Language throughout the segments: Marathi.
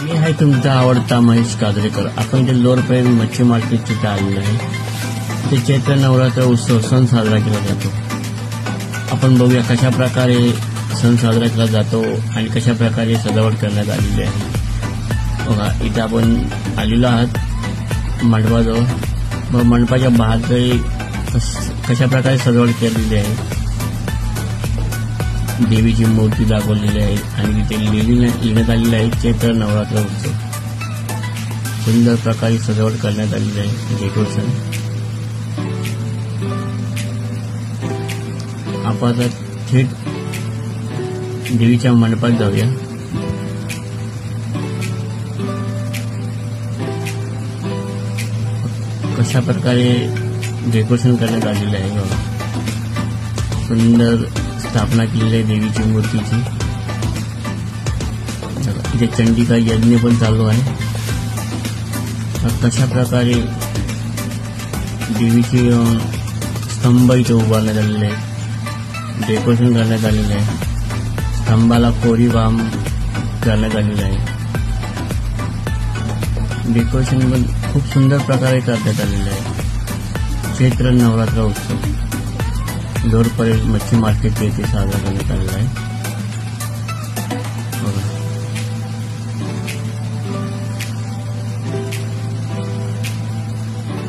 मी आहे तुमचा आवडता महेश काजरेकर. आपण इथे लोअरपर्यंत मच्छी मार्केट तिथे आलेलो आहे. इथे चैत्र नवरात्र उत्सव सण साजरा केला जातो. आपण बघूया कशा प्रकारे सण साजरा केला जातो आणि कशा प्रकारे सजावट करण्यात आलेली आहे. बघा इथे आपण आलेलो आहात मंडपाजवळ. व मंडपाच्या बाहेर कशा प्रकारे सजावट केलेली आहे. देवीची मूर्ती दाखवलेली आहे आणि तिथे लिहिण्यात आलेली आहे चैत्र नवरात्र उत्सव. सुंदर प्रकारे सजावट करण्यात आलेली आहे. डेकोरेशन आपण आता थेट देवीच्या मंडपात जाऊया. कशा प्रकारे डेकोरेशन करण्यात आलेले आहे. बघा सुंदर स्थापना केलेली आहे देवीची मूर्तीची. इथे चंडिका यज्ञ पण चालू आहे. कशा प्रकारे देवीची स्तंभ इथे उभारण्यात आलेले आहे. डेकोरेशन करण्यात आलेले आहे. स्तंभाला कोरीव करण्यात आलेलं आहे. डेकोरेशन पण खूप सुंदर प्रकारे करण्यात आलेलं आहे. चैत्र नवरात्र उत्सव लोअरपर्यंत मच्छी मार्केट येथे साजरा करण्यात आलेला आहे.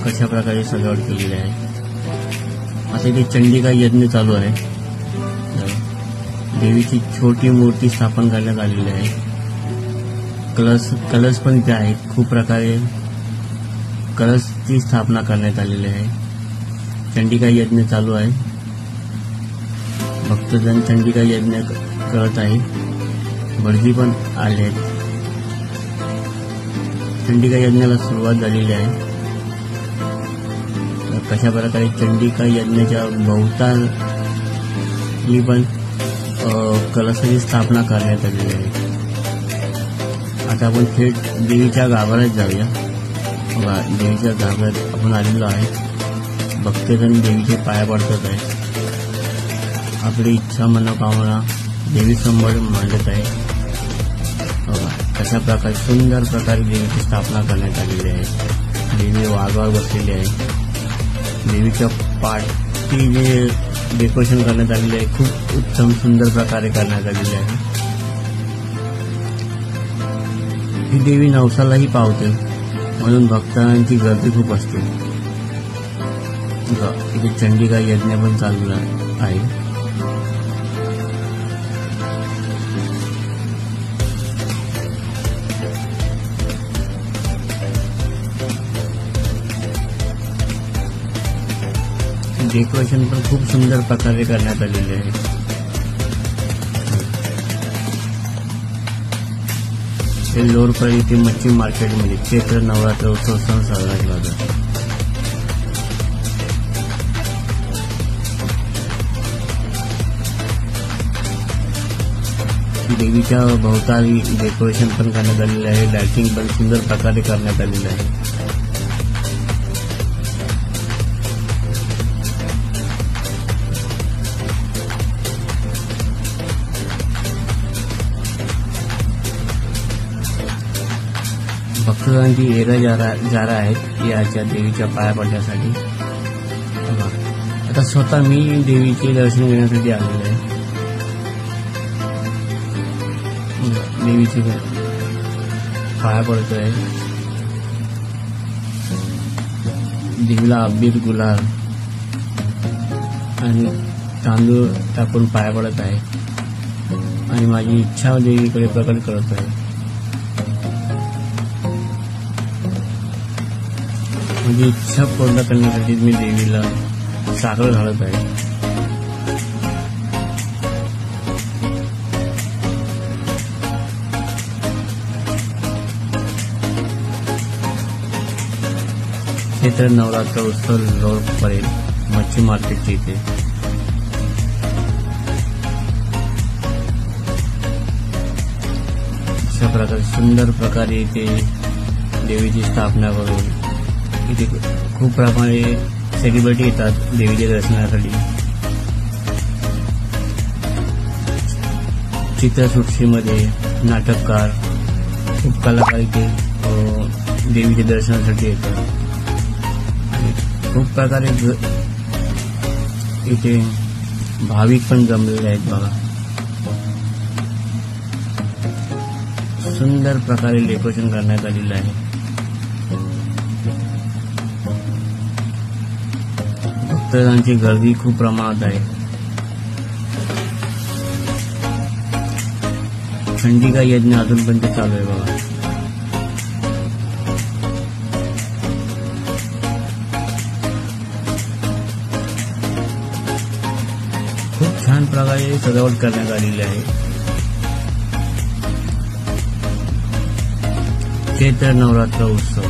कशा प्रकारे सजावट केलेली आहे. आता इथे चंडिका यज्ञ चालू आहे. देवीची छोटी मूर्ती स्थापन करण्यात आलेली आहे. कलश पण इथे आहेत. खूप प्रकारे कलशची स्थापना करण्यात आलेली आहे. चंडिका यज्ञ चालू आहे. भक्तजन चंडिका यज्ञ करत आहे. भटजी पण आले आहेत. चंडिका यज्ञाला सुरुवात झालेली आहे. कशा प्रकारे चंडिका यज्ञाच्या भोवताली पण कलशाची स्थापना करण्यात आलेली आहे. आता आपण थेट देवीच्या गाभाऱ्यात जाऊया. देवीच्या गाभाऱ्यात आपण आलेलो आहे. भक्तजन देवीचे पाया पडतात आहे. आपली इच्छा मनोकामना देवी समोर मांडत आहे. कशा प्रकारे सुंदर प्रकारे देवीची स्थापना करण्यात आलेली आहे. देवी वाघावर बसलेली आहे. देवीच्या पाठी जे डेकोरेशन करण्यात आलेले आहे खूप उत्तम सुंदर प्रकारे करण्यात आलेले आहे. ही देवी नवसालाही पावते म्हणून भक्तांची गर्दी खूप असते. इथे चंडिका यज्ञ पण चालू आहे. डेकोरेशन पण खूप सुंदर प्रकारे करण्यात आलेले आहे. हे लोअरपर्यंत इथे मच्छी मार्केटमध्ये चैत्र नवरात्र उत्सव सण साजरा केला जातो. देवीच्या भोवताली डेकोरेशन पण करण्यात आलेले आहे. लाइटिंग पण सुंदर प्रकारे करण्यात आलेले आहे. भक्तांची येरा जारा आहेत याच्या देवीच्या पाया पडण्यासाठी. आता स्वतः मी देवीचे दर्शन घेण्यासाठी आलेलो आहे. देवीचे पाया पडतोय. देवीला अबीर गुलाल आणि तांदूळ टाकून पाया पडत आहे आणि माझी इच्छा देवीकडे प्रकट करत आहे. माझी इच्छा पूर्ण करण्यासाठी मी देवीला साखर घालत आहे. चैत्र नवरात्र उत्सव लोअरपर्यंत मच्छी मार्केटच्या इथे अशा प्रकारे सुंदर प्रकारे इथे देवीची स्थापना करून इथे खूप प्रमाणे सेलिब्रिटी येतात देवीच्या दर्शनासाठी. चित्रसृष्टीमध्ये नाटककार, खूप कलाकार इथे देवीच्या दर्शनासाठी येतात आणि खूप प्रकारे इथे भाविक पण जमलेले आहेत बघा. सुंदर प्रकारे डेकोरेशन करण्यात आलेलं आहे. भक्तांची गर्दी खूप प्रमाणात आहे. खंडिका यज्ञ अजूनपर्यंत चालू आहे बघा. खूप छान प्रकारे सजावट करण्यात आलेली आहे. चैत्र नवरात्र उत्सव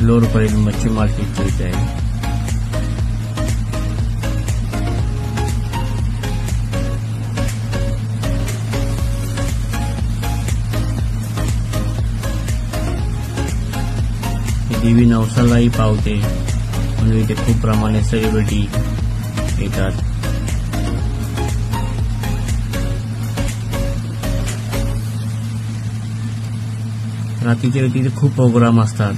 लोअरपरेल मच्छी मार्केटच्या इथे आहे. देवी नवसालाही पावते म्हणून इथे खूप प्रमाणे सेलिब्रिटी येतात. रात्रीच्या वेळी तिथे खूप प्रोग्राम असतात.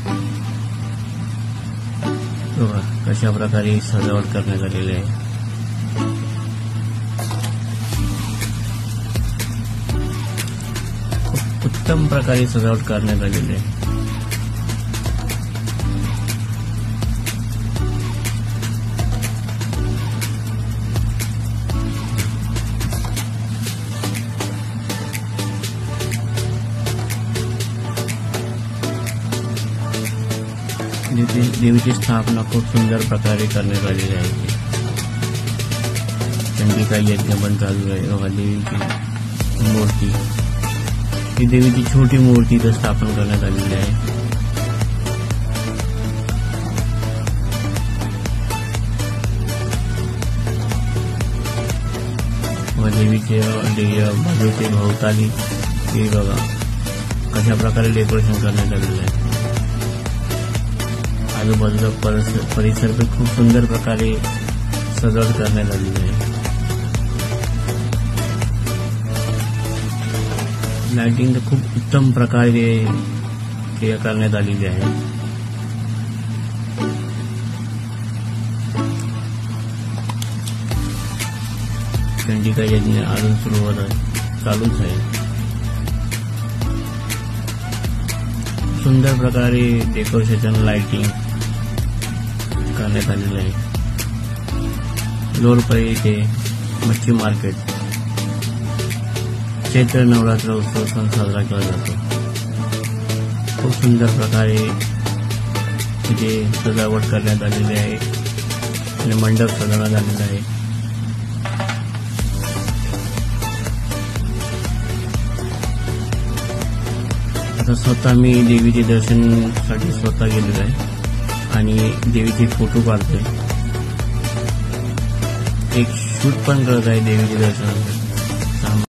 बघा कशा प्रकारे सजावट करण्यात आलेली आहे. खूप उत्तम प्रकारे सजावट करण्यात आलेली आहे. देवीची स्थापना खूप सुंदर प्रकारे करण्यात आलेली आहे. चंडिका यज्ञ पण चालू आहे बघा. देवीची मूर्ती ही देवीची छोटी मूर्ती इथं स्थापन करण्यात आलेली आहे. व देवीचे बाजूचे भोवताली हे बघा कशा प्रकारे डेकोरेशन करण्यात आलेलं आहे. आजूबाजूचा परिसर पण खूप सुंदर प्रकारे सजावट करण्यात आलेली आहे. लाइटिंग खूप उत्तम प्रकारे करण्यात आलेली आहे. चंडिका यज्ञ अजून चालूच आहे. सुंदर प्रकारे डेकोरेशन लाइटिंग करण्यात आलेलं आहे. लोअरपरेल येथे मच्छी मार्केट चैत्र नवरात्र उत्सव सण साजरा केला जातो. खूप सुंदर प्रकारे इथे सजावट करण्यात आलेली आहे आणि मंडप सजवण्यात आलेला आहे. आता स्वतः मी देवीचे दर्शनासाठी स्वतः गेलेलो आहे आणि देवीचे फोटो काढतोय. एक शूट पण करत आहे देवीचे दर्शनासाठी.